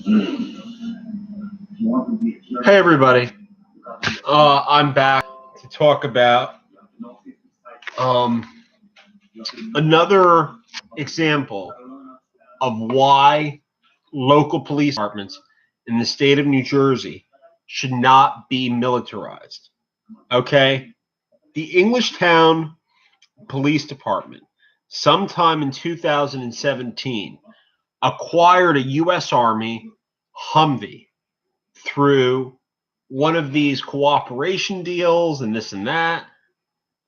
Hey everybody, I'm back to talk about another example of why local police departments in the state of New Jersey should not be militarized. Okay? The Englishtown Police Department, sometime in 2017, acquired a U.S. Army Humvee through one of these cooperation deals and this and that.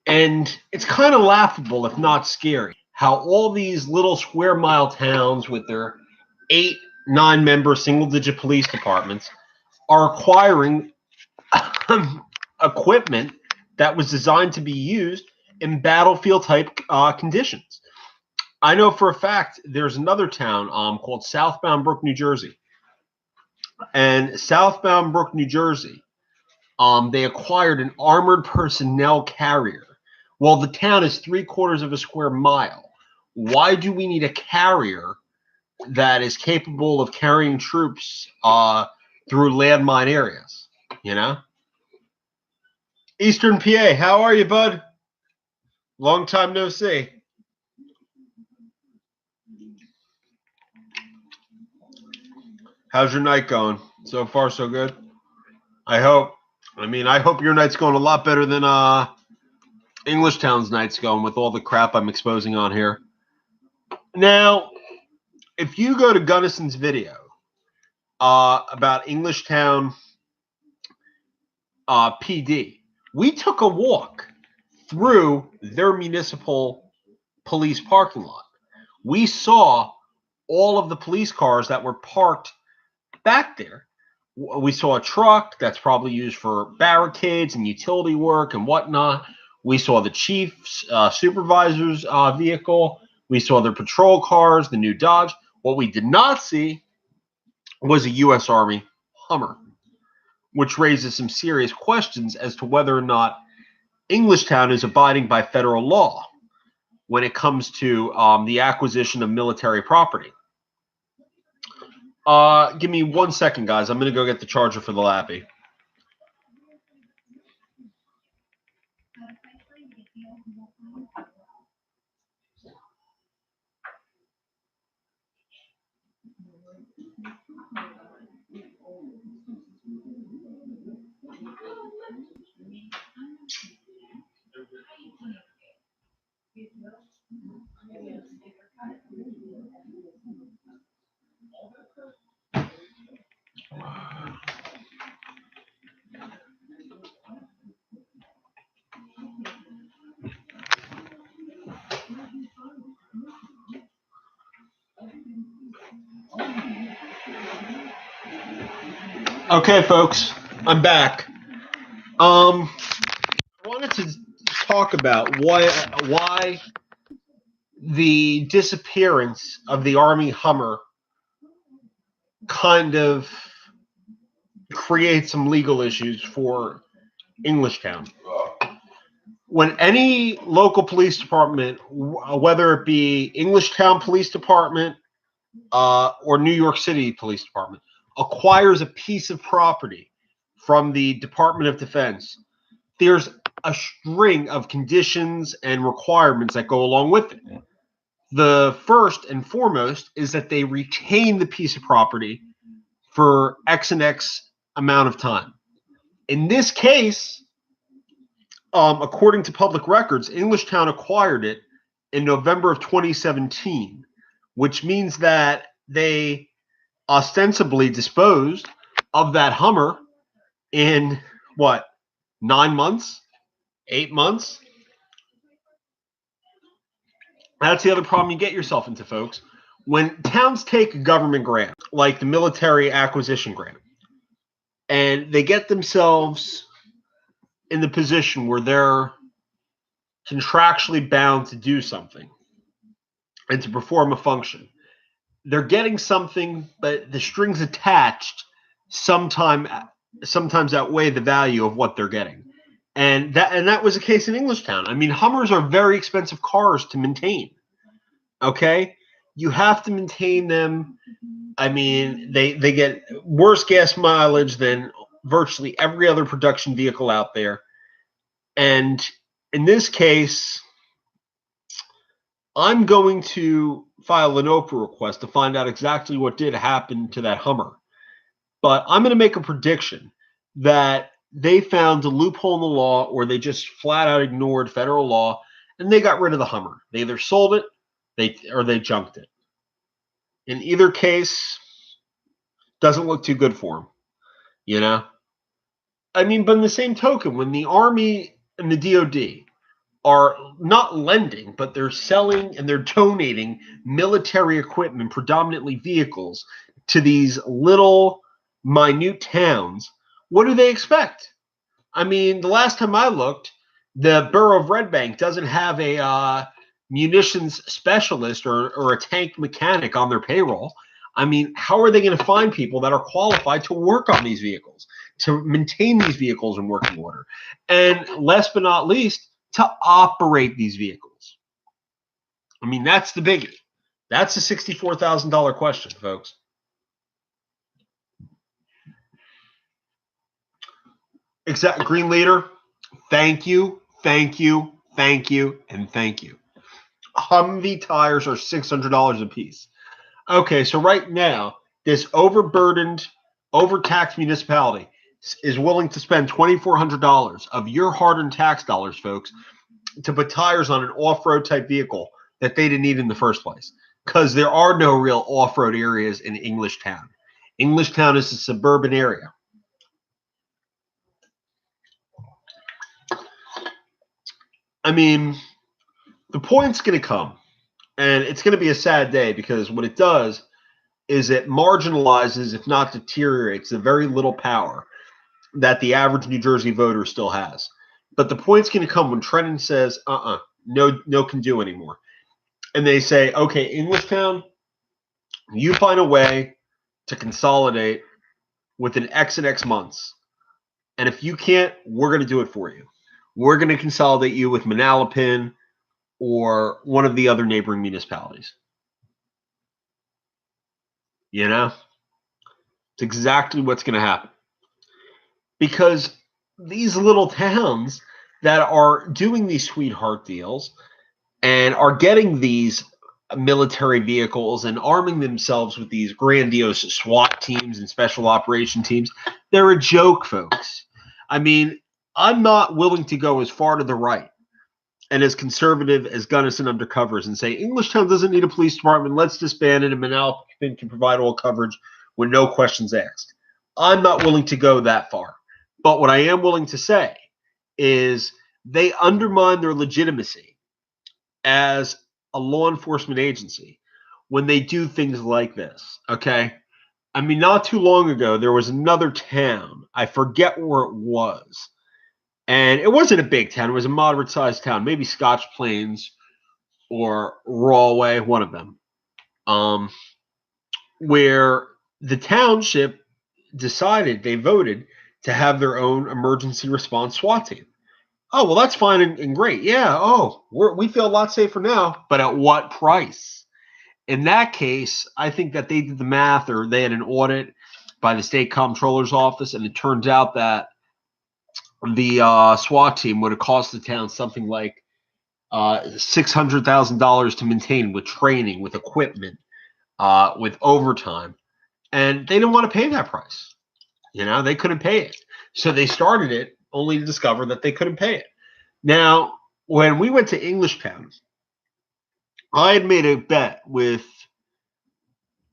And it's kind of laughable, if not scary, how all these little square mile towns with their 8, 9 member single digit police departments are acquiring equipment that was designed to be used in battlefield type conditions. I know for a fact there's another town called Southbound Brook, New Jersey. And Southbound Brook, New Jersey, they acquired an armored personnel carrier. Well, the town is 3/4 of a square mile. Why do we need a carrier that is capable of carrying troops through landmine areas? You know? Eastern PA, how are you, bud? Long time no see. How's your night going? So far, so good? I hope your night's going a lot better than Englishtown's night's going with all the crap I'm exposing on here. Now, if you go to Gunnison's video about Englishtown PD, we took a walk through their municipal police parking lot. We saw all of the police cars that were parked back there. We saw a truck that's probably used for barricades and utility work and whatnot. We saw the chief's supervisor's vehicle. We saw their patrol cars, the new Dodge. What we did not see was a U.S. Army Hummer, which raises some serious questions as to whether or not Englishtown is abiding by federal law when it comes to the acquisition of military property. Give me 1 second, guys. I'm going to go get the charger for the Lappy. Okay, folks, I'm back. I wanted to talk about why the disappearance of the Army Hummer kind of creates some legal issues for Englishtown. When any local police department, whether it be Englishtown Police Department or New York City Police Department, acquires a piece of property from the Department of Defense, there's a string of conditions and requirements that go along with it. The first and foremost is that they retain the piece of property for X and X amount of time. In this case, according to public records, Englishtown acquired it in November of 2017, which means that they ostensibly disposed of that Hummer in, 9 months? 8 months? That's the other problem you get yourself into, folks. When towns take a government grant, like the military acquisition grant, and they get themselves in the position where they're contractually bound to do something and to perform a function, they're getting something, but the strings attached sometimes outweigh the value of what they're getting. And that was the case in Englishtown. I mean, Hummers are very expensive cars to maintain. Okay? You have to maintain them I mean, they get worse gas mileage than virtually every other production vehicle out there. And in this case, I'm going to file an Oprah request to find out exactly what did happen to that Hummer. But I'm going to make a prediction that they found a loophole in the law, or they just flat out ignored federal law and they got rid of the Hummer. They either sold it, or they junked it. In either case, doesn't look too good for them, you know? I mean, but in the same token, when the Army and the DOD are not lending, but they're selling and they're donating military equipment, predominantly vehicles, to these little minute towns, what do they expect? I mean, the last time I looked, the borough of Red Bank doesn't have a munitions specialist or a tank mechanic on their payroll. I mean, how are they going to find people that are qualified to work on these vehicles, to maintain these vehicles in working order, and last but not least, to operate these vehicles? I mean, that's the biggie. That's a $64,000 question, folks. Exact Green Leader, thank you, thank you, thank you, and thank you. Humvee tires are $600 a piece. Okay, so right now, this overburdened, overtaxed municipality is willing to spend $2,400 of your hard-earned tax dollars, folks, to put tires on an off-road type vehicle that they didn't need in the first place, because there are no real off-road areas in Englishtown. Englishtown is a suburban area. I mean, the point's going to come, and it's going to be a sad day, because what it does is it marginalizes, if not deteriorates, the very little power that the average New Jersey voter still has. But the point's going to come when Trenton says, no can do anymore. And they say, okay, Englishtown, you find a way to consolidate within X and X months. And if you can't, we're going to do it for you. We're going to consolidate you with Manalapan or one of the other neighboring municipalities. You know? It's exactly what's going to happen. Because these little towns that are doing these sweetheart deals and are getting these military vehicles and arming themselves with these grandiose SWAT teams and special operation teams, they're a joke, folks. I mean, I'm not willing to go as far to the right and as conservative as Gunnison Undercovers and say, Englishtown doesn't need a police department, let's disband it, and Manalapan can provide all coverage with no questions asked. I'm not willing to go that far. But what I am willing to say is they undermine their legitimacy as a law enforcement agency when they do things like this, okay? I mean, not too long ago, there was another town. I forget where it was. And it wasn't a big town. It was a moderate-sized town, maybe Scotch Plains or Rawway, one of them, where the township decided, they voted to have their own emergency response SWAT team. Oh, well, that's fine and great. Yeah, we feel a lot safer now, but at what price? In that case, I think that they did the math, or they had an audit by the state comptroller's office, and it turns out that the SWAT team would have cost the town something like $600,000 to maintain, with training, with equipment, with overtime. And they didn't want to pay that price. You know, they couldn't pay it. So they started it only to discover that they couldn't pay it. Now, when we went to Englishtown, I had made a bet with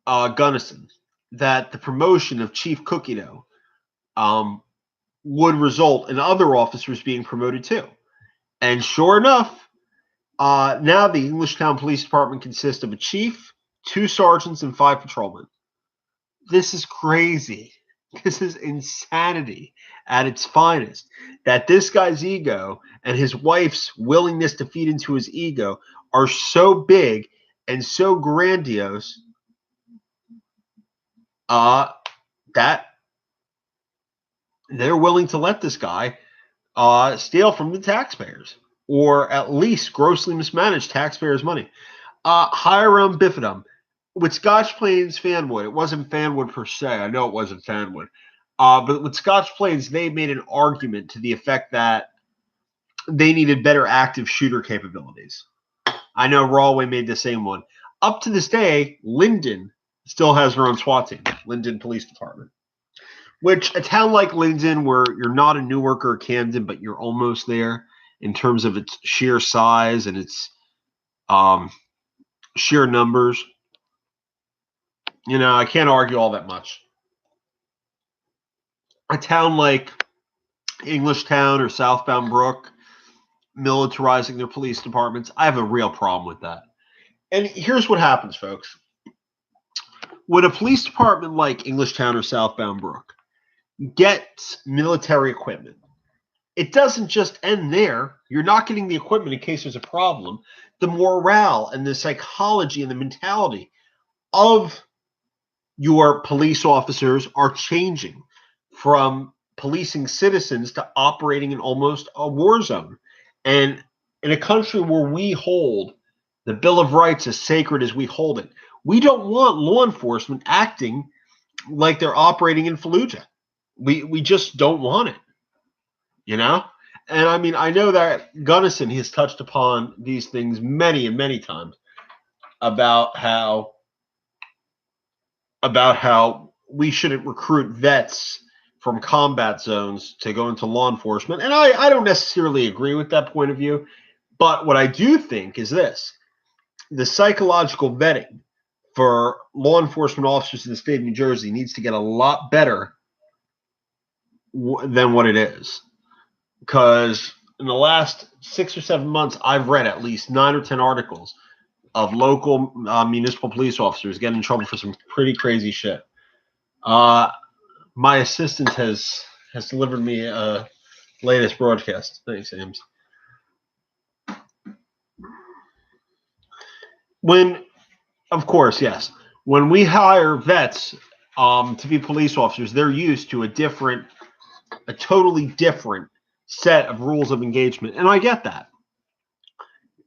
Gunnison that the promotion of Chief Cookie Dough would result in other officers being promoted too. And sure enough, now the Englishtown Police Department consists of a chief, 2 sergeants, and 5 patrolmen. This is crazy. This is insanity at its finest. That this guy's ego and his wife's willingness to feed into his ego are so big and so grandiose that they're willing to let this guy steal from the taxpayers, or at least grossly mismanage taxpayers' money. Hiram Bifidum, with Scotch Plains Fanwood, it wasn't Fanwood per se. I know it wasn't Fanwood. But with Scotch Plains, they made an argument to the effect that they needed better active shooter capabilities. I know Rawley made the same one. Up to this day, Linden still has their own SWAT team, Linden Police Department. Which, a town like Linden, where you're not a Newark or a Camden, but you're almost there in terms of its sheer size and its sheer numbers, I can't argue all that much. A town like Englishtown or Southbound Brook, militarizing their police departments, I have a real problem with that. And here's what happens, folks. When a police department like Englishtown or Southbound Brook gets military equipment, it doesn't just end there. You're not getting the equipment in case there's a problem. The morale and the psychology and the mentality of your police officers are changing from policing citizens to operating in almost a war zone. And in a country where we hold the Bill of Rights as sacred as we hold it, we don't want law enforcement acting like they're operating in Fallujah. We just don't want it, And I mean, I know that Gunnison has touched upon these things many and many times about how we shouldn't recruit vets from combat zones to go into law enforcement. And I don't necessarily agree with that point of view. But what I do think is this: the psychological vetting for law enforcement officers in the state of New Jersey needs to get a lot better than what it is. Because in the last 6 or 7 months, I've read at least 9 or 10 articles of local municipal police officers getting in trouble for some pretty crazy shit. My assistant has delivered me a latest broadcast. Thanks, Ames. Of course, yes. When we hire vets to be police officers, they're used to a totally different set of rules of engagement. And I get that.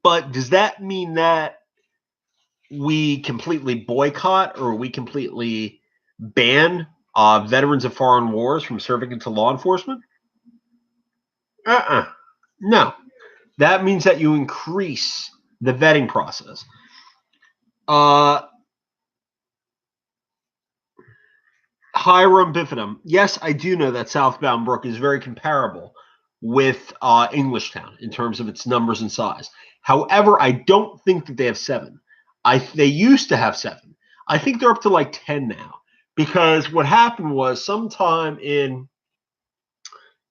But does that mean that we completely boycott or we completely ban veterans of foreign wars from serving into law enforcement? No. That means that you increase the vetting process. Hiram Bifidum. Yes, I do know that Southbound Brook is very comparable with Englishtown in terms of its numbers and size. However, I don't think that they have 7. They used to have 7. I think they're up to like 10 now. Because what happened was sometime in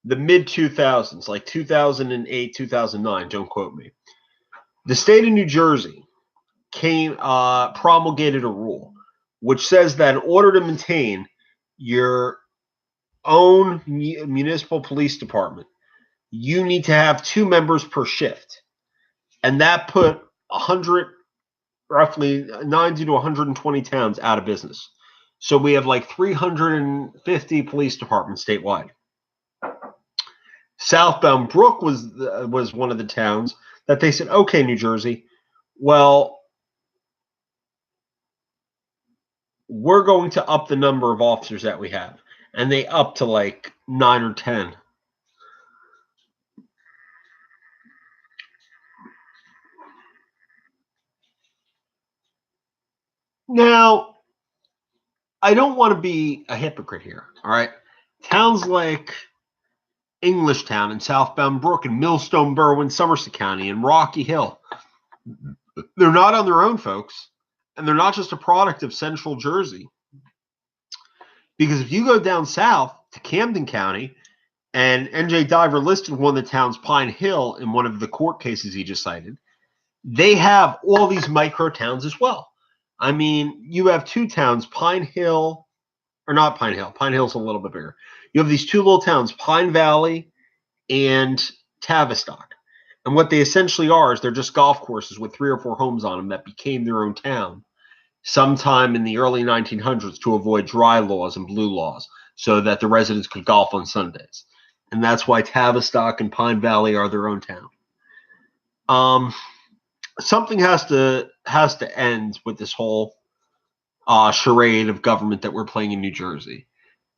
the mid-2000s, like 2008, 2009, don't quote me, the state of New Jersey promulgated a rule which says that in order to maintain your own municipal police department, you need to have 2 members per shift. And that put roughly 90 to 120 towns out of business. So we have like 350 police departments statewide. Southbound Brook was one of the towns that they said, okay, New Jersey, well, we're going to up the number of officers that we have. And they upped to like 9 or 10. Now, I don't want to be a hypocrite here, all right? Towns like Englishtown and Southbound Brook and Millstone Borough in Somerset County and Rocky Hill, they're not on their own, folks. And they're not just a product of Central Jersey. Because if you go down south to Camden County, and NJ Diver listed one of the towns, Pine Hill, in one of the court cases he just cited, they have all these micro towns as well. I mean, you have 2 towns, Pine Hill, or not Pine Hill. Pine Hill's a little bit bigger. You have these 2 little towns, Pine Valley and Tavistock. And what they essentially are is they're just golf courses with 3 or 4 homes on them that became their own town sometime in the early 1900s to avoid dry laws and blue laws so that the residents could golf on Sundays. And that's why Tavistock and Pine Valley are their own town. Something has to end with this whole charade of government that we're playing in New Jersey.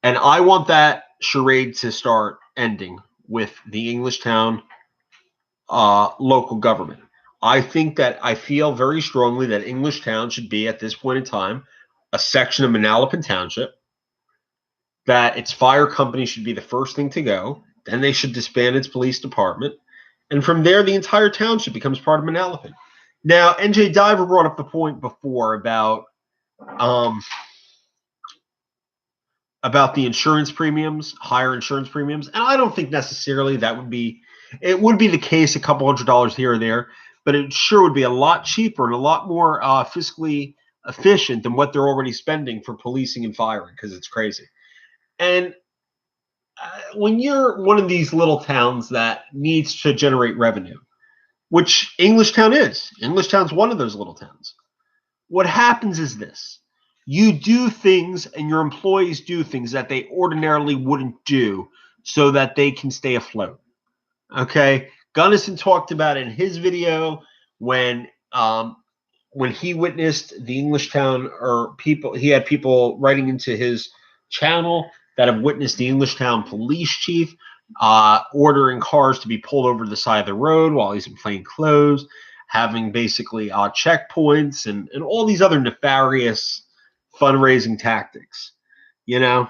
And I want that charade to start ending with the Englishtown local government. I feel very strongly that Englishtown should be, at this point in time, a section of Manalapan Township, that its fire company should be the first thing to go. Then they should disband its police department. And from there, the entire township becomes part of Manalapan. Now, NJ Diver brought up the point before about the insurance premiums, higher insurance premiums. And I don't think necessarily it would be the case a couple $100 here or there, but it sure would be a lot cheaper and a lot more fiscally efficient than what they're already spending for policing and firing, because it's crazy. And when you're one of these little towns that needs to generate revenue, which Englishtown is, Englishtown's one of those little towns, what happens is this. You do things and your employees do things that they ordinarily wouldn't do so that they can stay afloat. Okay? Gunnison talked about it in his video when he witnessed the Englishtown, or he had people writing into his channel that have witnessed the Englishtown police chief ordering cars to be pulled over to the side of the road while he's in plain clothes, having basically checkpoints and all these other nefarious fundraising tactics. You know,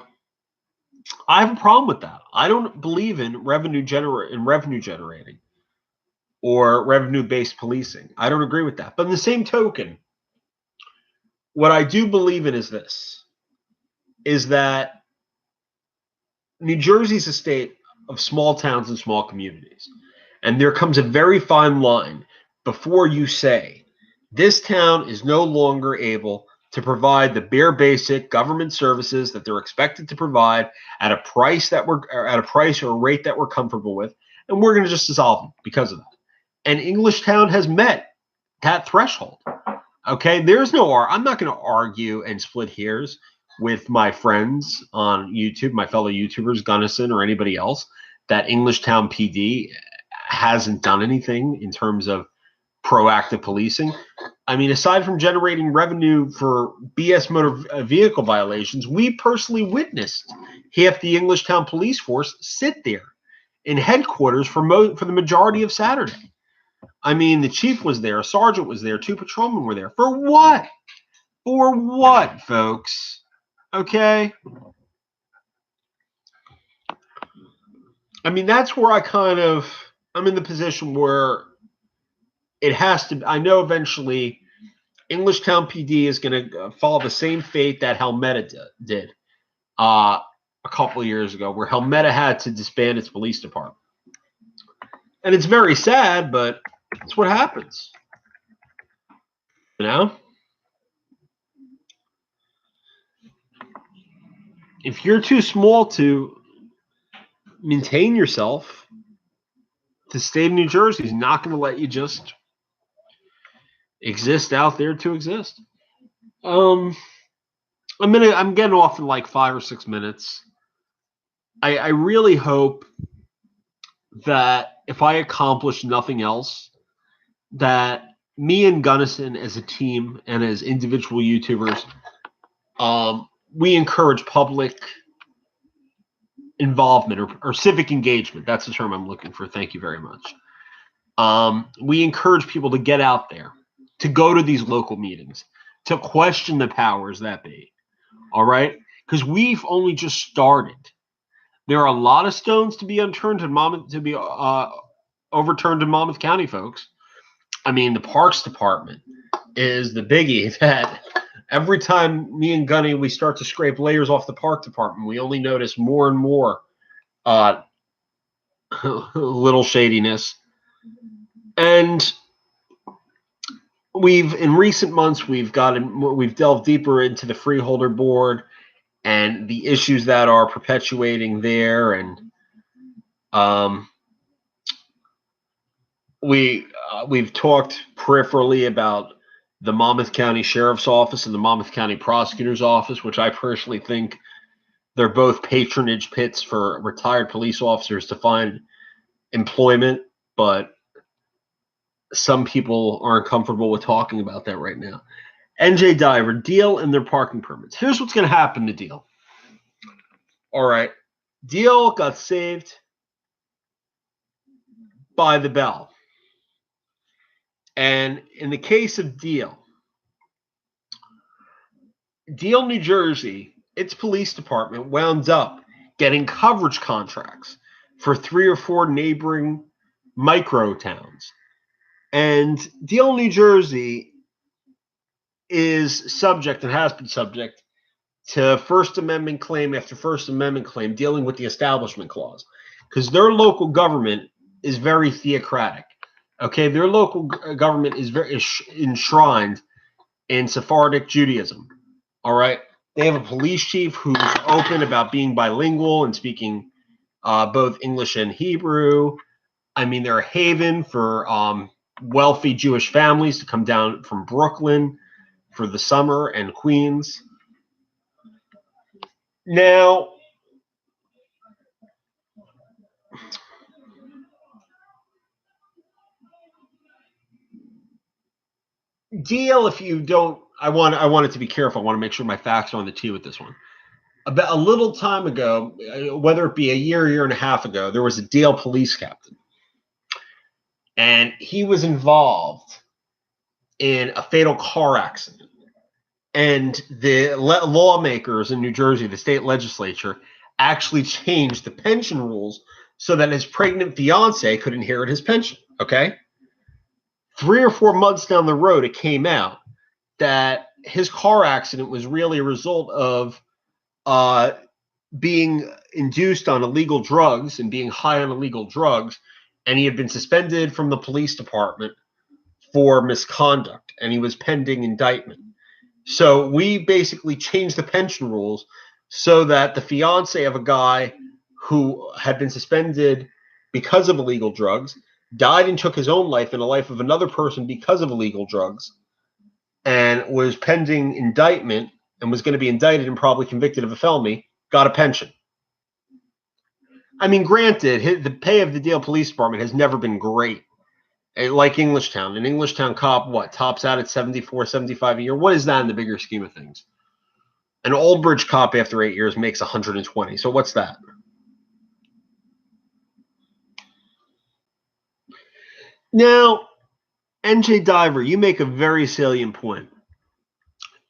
I have a problem with that. I don't believe in revenue generating or revenue-based policing. I don't agree with that. But in the same token, what I do believe in is this, is that New Jersey's a state of small towns and small communities. And there comes a very fine line before you say, this town is no longer able to provide the bare basic government services that they're expected to provide at a price or a rate that we're comfortable with, and we're going to just dissolve them because of that. And Englishtown has met that threshold. Okay, I'm not going to argue and split hairs with my friends on YouTube, my fellow YouTubers, Gunnison or anybody else, that Englishtown PD hasn't done anything in terms of proactive policing. I mean, aside from generating revenue for BS motor vehicle violations, we personally witnessed half the Englishtown police force sit there in headquarters for the majority of Saturday. I mean, the chief was there, a sergeant was there, 2 patrolmen were there. For what? For what, folks? Okay? I mean, that's where I'm in the position where it has to. I know eventually Englishtown PD is going to follow the same fate that Helmetta did a couple of years ago, where Helmetta had to disband its police department. And it's very sad, but it's what happens. You know? If you're too small to maintain yourself, the state of New Jersey is not going to let you just exist out there to exist. I'm getting off in like 5 or 6 minutes. I really hope that if I accomplish nothing else, that me and Gunnison as a team and as individual YouTubers, we encourage public involvement or civic engagement. That's the term I'm looking for. Thank you very much. We encourage people to get out there, to go to these local meetings, to question the powers that be. All right? Because we've only just started. There are a lot of stones to be overturned in Monmouth County, folks. I mean, the Parks Department is the biggie that every time me and Gunny, we start to scrape layers off the Park Department, we only notice more and more little shadiness. And in recent months, we've delved deeper into the Freeholder Board and the issues that are perpetuating there, and we've talked peripherally about the Monmouth County Sheriff's Office and the Monmouth County Prosecutor's Office, which I personally think they're both patronage pits for retired police officers to find employment, but some people aren't comfortable with talking about that right now. NJ Diver, Deal, and their parking permits. Here's what's going to happen to Deal. All right. Deal got saved by the bell. And in the case of Deal, New Jersey, its police department wound up getting coverage contracts for 3 or 4 neighboring micro towns. And Deal, New Jersey is subject and has been subject to First Amendment claim after First Amendment claim dealing with the Establishment Clause, because their local government is very theocratic. Okay, their local government is very enshrined in Sephardic Judaism. All right, they have a police chief who's open about being bilingual and speaking both English and Hebrew. I mean, they're a haven for wealthy Jewish families to come down from Brooklyn for the summer and Queens. Now, Deal, if you don't, I wanted to be careful. I want to make sure my facts are on the tee with this one. About a little time ago, whether it be a year and a half ago, there was a Deal police captain. And he was involved in a fatal car accident. And the lawmakers in New Jersey, the state legislature, actually changed the pension rules so that his pregnant fiance could inherit his pension. Okay? 3 or 4 months down the road, it came out that his car accident was really a result of being induced on illegal drugs and being high on illegal drugs, and he had been suspended from the police department for misconduct, and he was pending indictment. So we basically changed the pension rules so that the fiance of a guy who had been suspended because of illegal drugs died and took his own life and the life of another person because of illegal drugs, and was pending indictment and was going to be indicted and probably convicted of a felony, got a pension. I mean, granted, the pay of the Deal Police Department has never been great. Like Englishtown. An Englishtown cop, tops out at 74, 75 a year? What is that in the bigger scheme of things? An Old Bridge cop after 8 years makes 120. So what's that? Now, NJ Diver, you make a very salient point.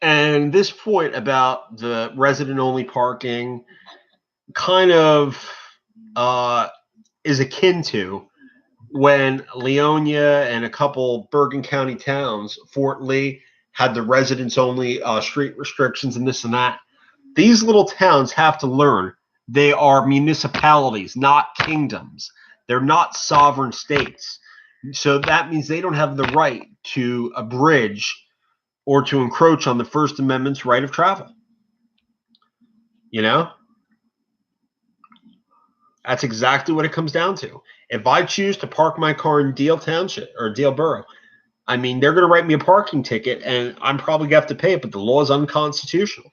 And this point about the resident-only parking kind of is akin to when Leonia and a couple Bergen County towns, Fort Lee, had the residents-only street restrictions and this and that. These little towns have to learn they are municipalities, not kingdoms. They're not sovereign states. So that means they don't have the right to abridge or to encroach on the First Amendment's right of travel. You know? That's exactly what it comes down to. If I choose to park my car in Deal Township or Deal Borough, I mean, they're going to write me a parking ticket, and I'm probably going to have to pay it, but the law is unconstitutional.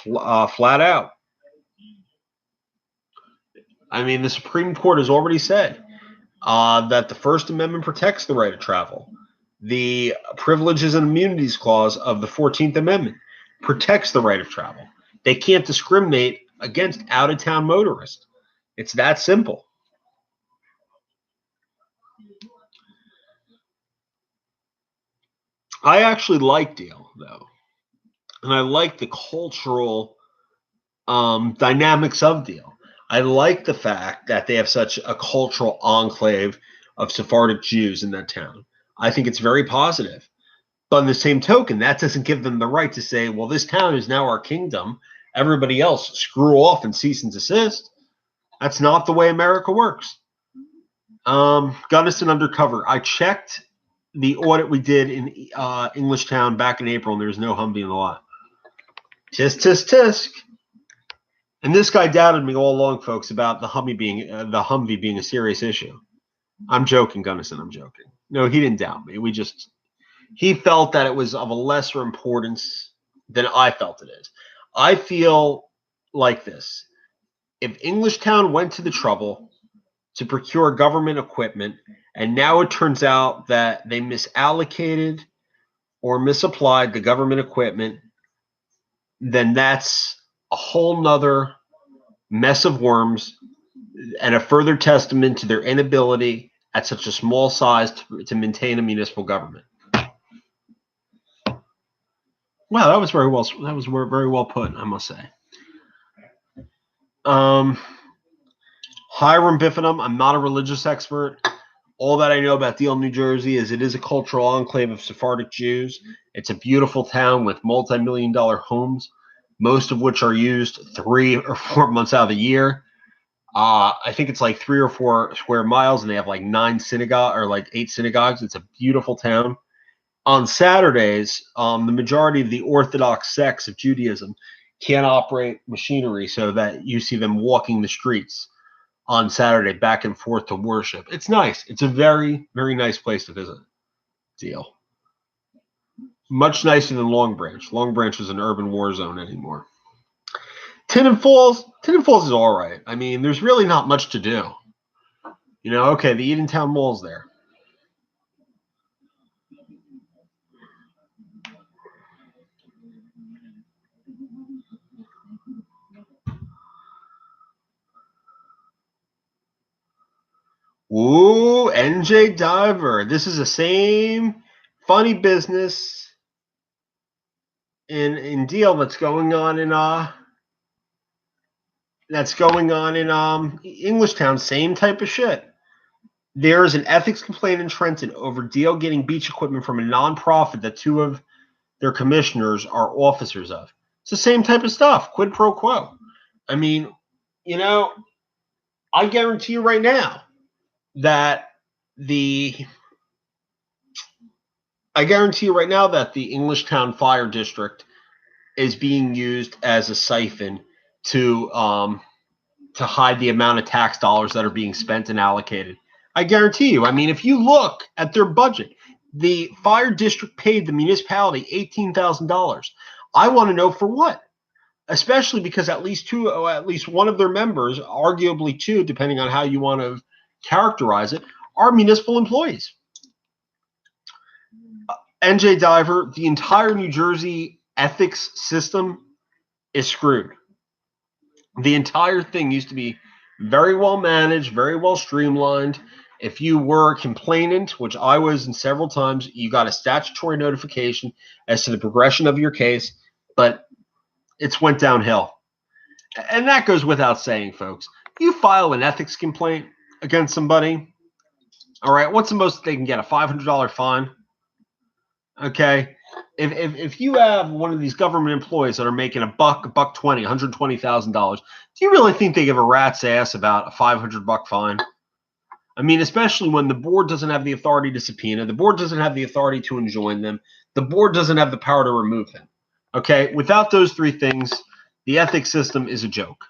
Flat out. I mean, the Supreme Court has already said that the First Amendment protects the right of travel. The Privileges and Immunities Clause of the 14th Amendment protects the right of travel. They can't discriminate against out-of-town motorists. It's that simple. I actually like Deal, though. And I like the cultural dynamics of Deal. I like the fact that they have such a cultural enclave of Sephardic Jews in that town. I think it's very positive. But in the same token, that doesn't give them the right to say, well, this town is now our kingdom. Everybody else, screw off and cease and desist. That's not the way America works. Gunnison Undercover. I checked the audit we did in Englishtown back in April, and there's no Humvee in the lot. Tisk, tisk, tisk. And this guy doubted me all along, folks, about the Humvee being a serious issue. I'm joking, Gunnison. I'm joking. No, he didn't doubt me. He felt that it was of a lesser importance than I felt it is. I feel like this. If Englishtown went to the trouble to procure government equipment, and now it turns out that they misallocated or misapplied the government equipment, then that's a whole nother mess of worms and a further testament to their inability at such a small size to maintain a municipal government. Wow, that was very well. That was very well put, I must say. Hiram Bifidum. I'm not a religious expert. All that I know about Deal, New Jersey is it is a cultural enclave of Sephardic Jews. It's a beautiful town with multi-million-dollar homes, most of which are used 3 or 4 months out of the year. I think it's like 3 or 4 square miles, and they have like 8 synagogues. It's a beautiful town. On Saturdays, the majority of the Orthodox sects of Judaism can't operate machinery, so that you see them walking the streets on Saturday back and forth to worship. It's nice. It's a very, very nice place to visit. Deal. Much nicer than Long Branch. Long Branch is an urban war zone anymore. Tinton Falls is all right. I mean, there's really not much to do. You know, okay, the Edentown Mall's there. Ooh, NJ Diver. This is the same funny business in deal that's going on in Englishtown. Same type of shit. There is an ethics complaint in Trenton over Deal getting beach equipment from a nonprofit that 2 of their commissioners are officers of. It's the same type of stuff, quid pro quo. I mean, you know, I guarantee you right now that the Englishtown Fire District is being used as a siphon to hide the amount of tax dollars that are being spent and allocated. I guarantee you. I mean, if you look at their budget, the fire district paid the municipality $18,000. I want to know for what, especially because at least one of their members, arguably 2, depending on how you want to characterize it, are municipal employees. NJ Diver, the entire New Jersey ethics system is screwed. The entire thing used to be very well managed, very well streamlined. If you were a complainant, which I was in several times, you got a statutory notification as to the progression of your case, but it's went downhill. And that goes without saying, folks. You file an ethics complaint against somebody, all right, what's the most they can get? A $500 fine? Okay. If you have one of these government employees that are making $120, $120,000, do you really think they give a rat's ass about a $500 fine? I mean, especially when the board doesn't have the authority to subpoena, the board doesn't have the authority to enjoin them, the board doesn't have the power to remove them. Okay, without those 3 things, the ethics system is a joke.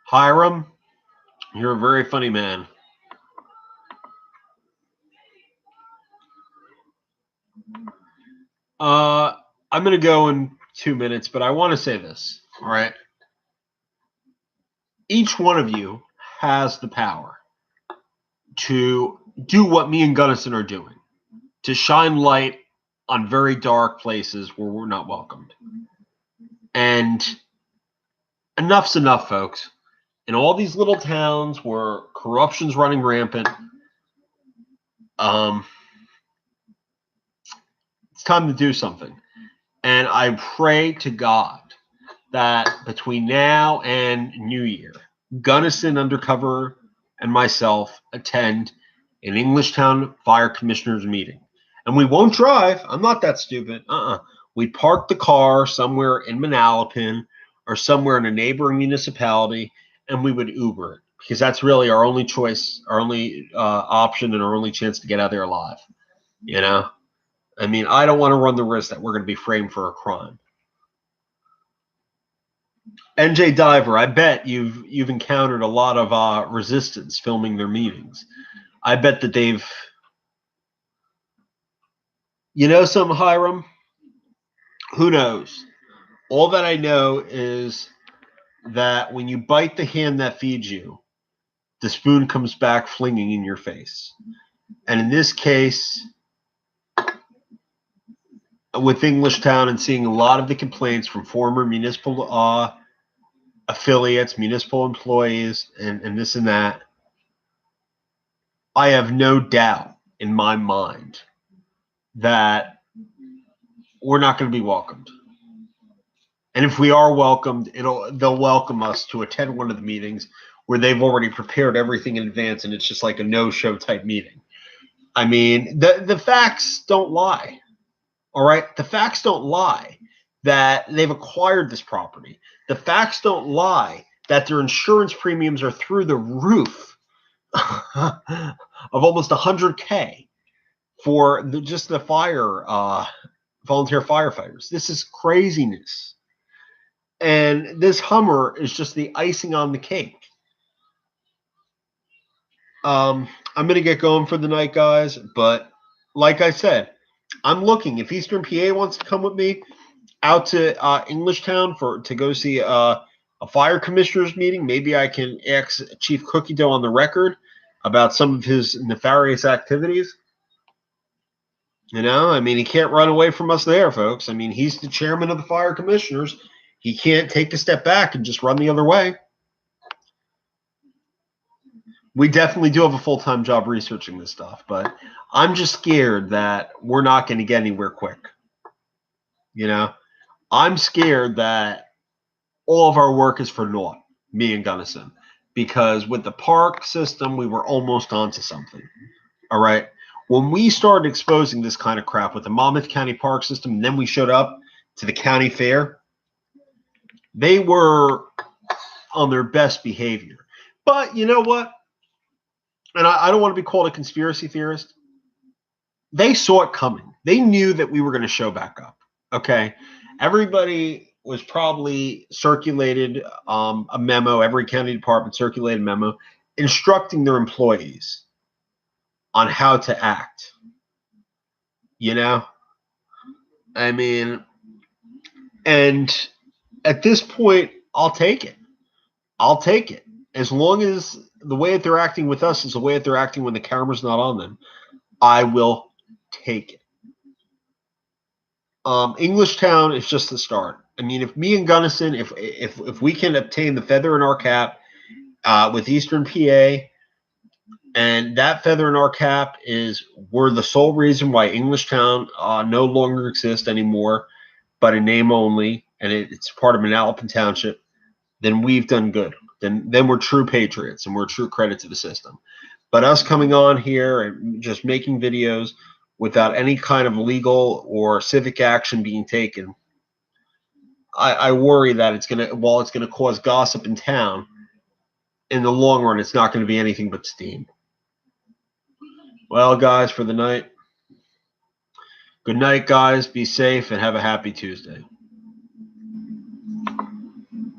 Hiram, you're a very funny man. I'm going to go in 2 minutes, but I want to say this, all right? Each one of you has the power to do what me and Gunnison are doing, to shine light on very dark places where we're not welcomed. And enough's enough, folks. In all these little towns where corruption's running rampant, it's time to do something. And I pray to God that between now and New Year, Gunnison Undercover and myself attend an Englishtown Fire Commissioners meeting. And we won't drive. I'm not that stupid. We park the car somewhere in Manalapan or somewhere in a neighboring municipality, and we would Uber it, because that's really our only choice, our only option, and our only chance to get out there alive. You know, I mean, I don't want to run the risk that we're going to be framed for a crime. NJ Diver, I bet you've encountered a lot of resistance filming their meetings. I bet that they've, something, Hiram? Who knows? All that I know is that when you bite the hand that feeds you, the spoon comes back flinging in your face. And in this case, with Englishtown and seeing a lot of the complaints from former municipal affiliates, municipal employees, and this and that, I have no doubt in my mind that we're not going to be welcomed. And if we are welcomed, they'll welcome us to attend one of the meetings where they've already prepared everything in advance, and it's just like a no-show type meeting. I mean, the facts don't lie. All right? The facts don't lie that they've acquired this property. The facts don't lie that their insurance premiums are through the roof of almost $100K for just the volunteer firefighters. This is craziness. And this Hummer is just the icing on the cake. I'm going to get going for the night, guys. But like I said, I'm looking. If Eastern PA wants to come with me out to Englishtown to go see a fire commissioners meeting, maybe I can ask Chief Cookie Dough on the record about some of his nefarious activities. I mean, he can't run away from us there, folks. I mean, he's the chairman of the fire commissioners. He can't take a step back and just run the other way. We definitely do have a full-time job researching this stuff, but I'm just scared that we're not going to get anywhere quick. I'm scared that all of our work is for naught, me and Gunnison, because with the park system, we were almost onto something. All right. When we started exposing this kind of crap with the Monmouth County Park System, and then we showed up to the county fair, they were on their best behavior. But you know what? And I don't want to be called a conspiracy theorist. They saw it coming. They knew that we were going to show back up. Okay. Everybody was probably circulated a memo. Every county department circulated a memo instructing their employees on how to act. I mean, and at this point, I'll take it. I'll take it. As long as the way that they're acting with us is the way that they're acting when the camera's not on them, I will take it. Englishtown is just the start. I mean, if me and Gunnison, if we can obtain the feather in our cap with Eastern PA, and that feather in our cap is we're the sole reason why Englishtown no longer exists anymore, but in name only, and it's part of Manalapan Township, then we've done good. Then we're true patriots and we're true credit to the system. But us coming on here and just making videos without any kind of legal or civic action being taken, I worry that while it's gonna cause gossip in town, in the long run, it's not going to be anything but steam. Well, guys, for the night, good night, guys. Be safe and have a happy Tuesday.